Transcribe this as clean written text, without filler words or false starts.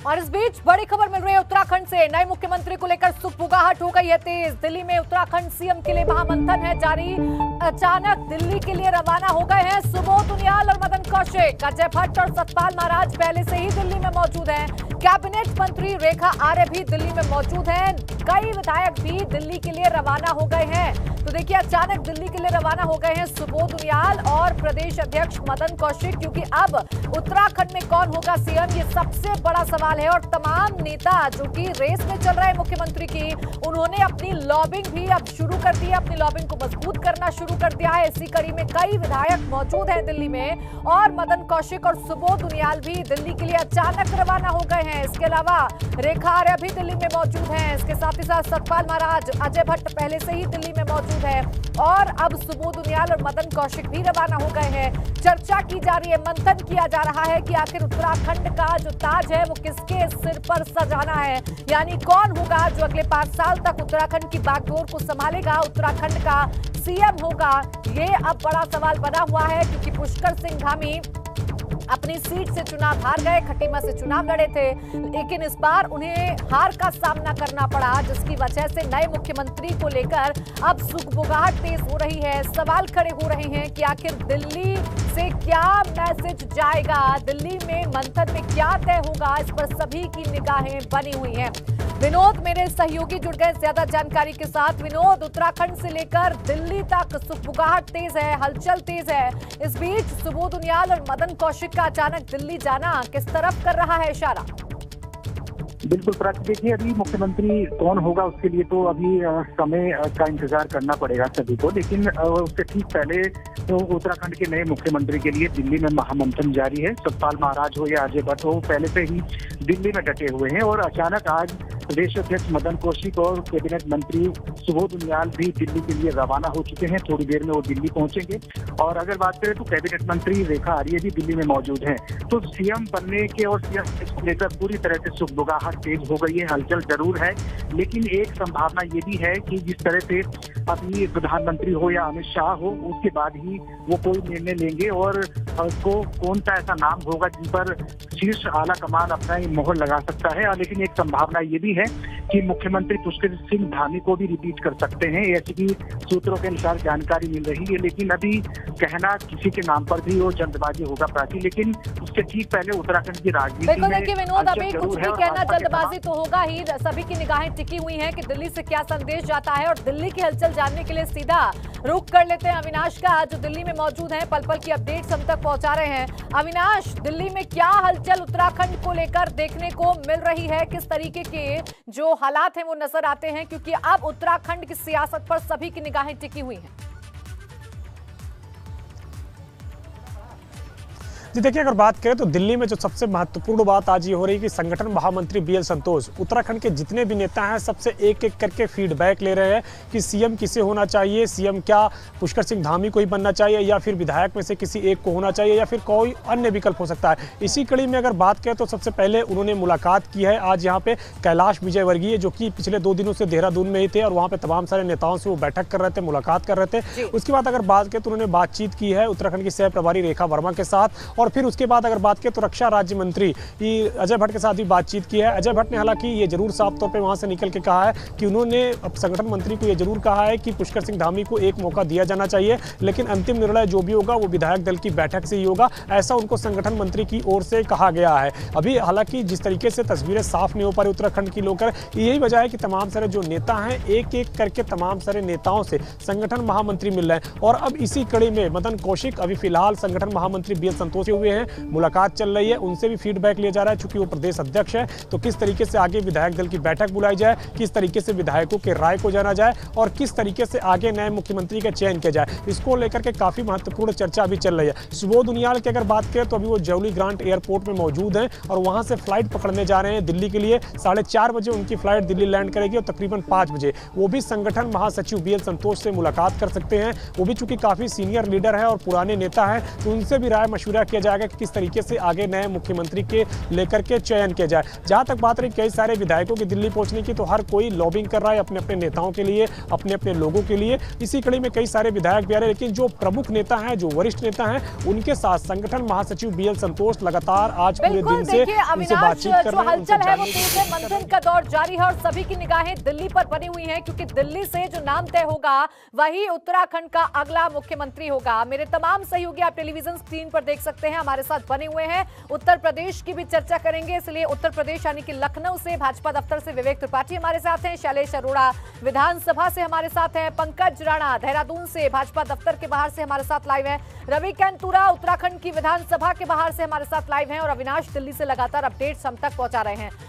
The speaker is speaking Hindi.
और इस बीच बड़ी खबर मिल रही है उत्तराखंड से। नए मुख्यमंत्री को लेकर सुगबुगाहट हो गई है तेज। दिल्ली में उत्तराखंड सीएम के लिए महामंथन है जारी। अचानक दिल्ली के लिए रवाना हो गए हैं सुबोध उनियाल और मदन कौशिक। अजय भट्ट और सतपाल महाराज पहले से ही दिल्ली में मौजूद हैं। कैबिनेट मंत्री रेखा आर्य भी दिल्ली में मौजूद हैं। कई विधायक भी दिल्ली के लिए रवाना हो गए हैं। तो देखिए, अचानक दिल्ली के लिए रवाना हो गए हैं सुबोध उनियाल और प्रदेश अध्यक्ष मदन कौशिक, क्योंकि अब उत्तराखंड में कौन होगा सीएम, ये सबसे बड़ा सवाल है। और तमाम नेता जो कि रेस में चल रहे हैं मुख्यमंत्री की, उन्होंने अपनी लॉबिंग भी अब शुरू कर दी है, अपनी लॉबिंग को मजबूत करना शुरू कर दिया है। इसी कड़ी में कई विधायक मौजूद हैं दिल्ली में और मदन कौशिक और सुबोध उनियाल भी दिल्ली के लिए अचानक रवाना हो गए हैं। इसके अलावा रेखा आर्य भी दिल्ली में मौजूद हैं। इसके साथ ही साथ सतपाल महाराज, अजय भट्ट पहले से ही दिल्ली में मौजूद है और अब सुबोध उनियाल और मदन कौशिक भी रवाना हो गए हैं। चर्चा की जा रही है, मंथन किया जा रहा है कि आखिर उत्तराखंड का जो ताज है वो किसके सिर पर सजाना है, यानी कौन होगा जो अगले 5 साल तक उत्तराखंड की बागडोर को संभालेगा, उत्तराखंड का सीएम होगा। ये अब बड़ा सवाल बना हुआ है, क्योंकि पुष्कर सिंह धामी अपनी सीट से चुनाव हार गए, खटीमा से चुनाव लड़े थे, लेकिन इस बार उन्हें हार का सामना करना पड़ा, जिसकी वजह से नए मुख्यमंत्री को लेकर अब सुगबुगाहट तेज हो रही है। सवाल खड़े हो रहे हैं कि आखिर दिल्ली से क्या मैसेज जाएगा, दिल्ली में मंथन में क्या तय होगा, इस पर सभी की निगाहें बनी हुई हैं। विनोद मेरे सहयोगी जुड़ गए ज्यादा जानकारी के साथ। विनोद, उत्तराखंड से लेकर दिल्ली तक सुगबुगाहट तेज है, हलचल तेज है। इस बीच सुबोध उनियाल और मदन कौशिक का अचानक दिल्ली जाना किस तरफ कर रहा है इशारा? बिल्कुल प्राची, देखिए अभी मुख्यमंत्री कौन होगा उसके लिए तो अभी समय का इंतजार करना पड़ेगा सभी को, लेकिन उससे ठीक पहले तो उत्तराखंड के नए मुख्यमंत्री के लिए दिल्ली में महामंथन जारी है। सतपाल महाराज हो या अजय भट्ट हो, पहले से ही दिल्ली में डटे हुए हैं और अचानक आज प्रदेश अध्यक्ष मदन कौशिक और कैबिनेट मंत्री सुबोध उनियाल भी दिल्ली के लिए रवाना हो चुके हैं। थोड़ी देर में वो दिल्ली पहुंचेंगे। और अगर बात करें तो कैबिनेट मंत्री रेखा आर्य भी दिल्ली में मौजूद हैं। तो सीएम बनने के और सीएम को लेकर पूरी तरह से सुगबुगाहट तेज हो गई है, हलचल जरूर है, लेकिन एक संभावना ये भी है कि जिस तरह से अभी प्रधानमंत्री हो या अमित शाह हो, उसके बाद ही वो कोई निर्णय लेंगे और कौन सा ऐसा नाम होगा जिन पर शीर्ष आला कमान अपना मोहर लगा सकता है। लेकिन एक संभावना ये भी है कि मुख्यमंत्री पुष्कर सिंह धामी को भी रिपीट कर सकते हैं, ऐसी भी सूत्रों के अनुसार जानकारी मिल रही है। लेकिन अभी कहना किसी के नाम पर भी वो जल्दबाजी होगा प्राची, लेकिन उसके ठीक पहले उत्तराखंड की राजनीति बिल्कुल। देखिए विनोद, अभी कुछ भी कहना जल्दबाजी तो होगा ही, सभी की निगाहें टिकी हुई हैं कि दिल्ली से क्या संदेश जाता है। और दिल्ली की हलचल जानने के लिए सीधा रुख कर लेते हैं अविनाश का, जो दिल्ली में मौजूद हैं, पल पल की अपडेट्स हम तक पहुंचा रहे हैं। अविनाश, दिल्ली में क्या हलचल उत्तराखंड को लेकर देखने को मिल रही है, किस तरीके के जो हालात हैं वो नजर आते हैं, क्योंकि अब उत्तराखंड की सियासत पर सभी की निगाहें टिकी हुई हैं? जी देखिए, अगर बात करें तो दिल्ली में जो सबसे महत्वपूर्ण बात आज ये हो रही है कि संगठन महामंत्री बीएल संतोष उत्तराखंड के जितने भी नेता हैं सबसे एक एक करके फीडबैक ले रहे हैं कि सीएम किसे होना चाहिए, सीएम क्या पुष्कर सिंह धामी को ही बनना चाहिए या फिर विधायक में से किसी एक को होना चाहिए या फिर कोई अन्य विकल्प हो सकता है। इसी कड़ी में अगर बात करें तो सबसे पहले उन्होंने मुलाकात की है आज यहाँ पे कैलाश विजयवर्गीय, जो कि पिछले 2 दिनों से देहरादून में ही थे और वहाँ पे तमाम सारे नेताओं से वो बैठक कर रहे थे, मुलाकात कर रहे थे। उसके बाद अगर बात करें तो उन्होंने बातचीत की है उत्तराखंड की सह प्रभारी रेखा वर्मा के साथ। और फिर उसके बाद अगर बात करें तो रक्षा राज्य मंत्री अजय भट्ट के साथ भी बातचीत की है। अजय भट्ट ने हालांकि ये जरूर साफ तौर पे वहां से निकल के कहा है कि उन्होंने संगठन मंत्री को ये जरूर कहा है कि पुष्कर सिंह धामी को एक मौका दिया जाना चाहिए, लेकिन अंतिम निर्णय जो भी होगा वो विधायक दल की बैठक से ही होगा, ऐसा उनको संगठन मंत्री की ओर से कहा गया है। अभी हालांकि जिस तरीके से तस्वीरें साफ नहीं हो पा रही उत्तराखंड की लेकर, यही वजह है कि तमाम सारे जो नेता हैं एक एक करके तमाम सारे नेताओं से संगठन महामंत्री मिल रहे हैं। और अब इसी कड़ी में मदन कौशिक अभी फिलहाल संगठन महामंत्री बीएल संतोष हुए हैं, मुलाकात चल रही है, उनसे भी फीडबैक लिया जा रहा है। चूंकि वो प्रदेश अध्यक्ष है तो किस तरीके से आगे विधायक दल की बैठक बुलाई जाए, किस तरीके से विधायकों के राय को जाना जाए और किस तरीके से आगे नए मुख्यमंत्री का चयन किया जाए, इसको लेकर के काफी महत्वपूर्ण चर्चा अभी चल रही है। सुबोध उनियाल की अगर बात करें तो अभी वो जौली ग्रांट एयरपोर्ट में मौजूद हैं और वहां से फ्लाइट पकड़ने जा रहे हैं दिल्ली के लिए। 4:30 बजे उनकी फ्लाइट दिल्ली लैंड करेगी और तकरीबन 5 बजे वो भी संगठन महासचिव बीएल संतोष से मुलाकात कर सकते हैं। वो भी चूंकि काफी सीनियर लीडर है और पुराने नेता है तो उनसे भी राय मशवरा किया जाएगा कि किस तरीके से आगे नए मुख्यमंत्री के लेकर के चयन किया जाए। जहां तक बात रही कई सारे विधायकों की दिल्ली पहुंचने की, तो हर कोई लॉबिंग कर रहा है अपने अपने नेताओं के लिए, अपने अपने लोगों के लिए। इसी कड़ी में कई सारे विधायक भी आ रहे हैं, लेकिन जो प्रमुख नेता हैं, जो वरिष्ठ नेता हैं, उनके साथ संगठन महासचिव बीएल संतोष लगातार आज पूरे दिन से उनसे बातचीत कर रहे हैं। हलचल है वो तेज है, मंथन का दौर जारी है और सभी की निगाहें दिल्ली पर बनी हुई हैं, क्योंकि दिल्ली से जो नाम तय होगा वही उत्तराखंड का अगला मुख्यमंत्री होगा। मेरे तमाम सहयोगी आप टेलीविजन स्क्रीन पर देख सकते हैं, हमारे साथ बने हुए हैं। उत्तर प्रदेश की भी चर्चा करेंगे, इसलिए उत्तर प्रदेश यानी कि लखनऊ से भाजपा दफ्तर से विवेक त्रिपाठी हमारे साथ हैं, शैलेश अरोड़ा विधानसभा से हमारे साथ हैं, पंकज राणा देहरादून से भाजपा दफ्तर के बाहर से हमारे साथ लाइव है, रवि कैंतुरा उत्तराखंड की विधानसभा के बाहर से हमारे साथ लाइव हैं और अविनाश दिल्ली से लगातार अपडेट्स हम तक पहुंचा रहे हैं।